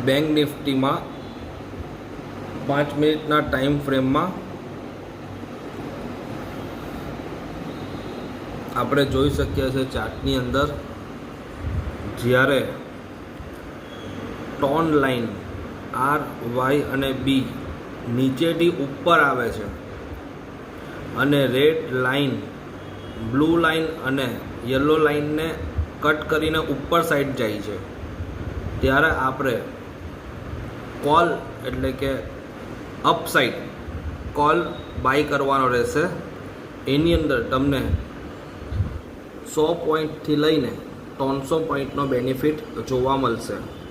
Bank નિફ્ટીમાં 5 મિનિટના time ફ્રેમમાં આપણે જોઈ શકીએ છીએ ચાર્ટની અંદર જ્યારે ટોન લાઈન આર વાય અને બી નીચેથી ઉપર આવે છે અને રેડ લાઈન બ્લુ લાઈન અને યલો લાઈનને કટ કરીને ઉપર સાઈડ જાય છે ત્યારે આપણે કોલ એટલે કે અપસાઇડ કોલ બાય કરવાનો રહેશે. એની અંદર તમને 100 પોઈન્ટથી લઈને 300 પોઈન્ટનો બેનિફિટ જોવા મળશે.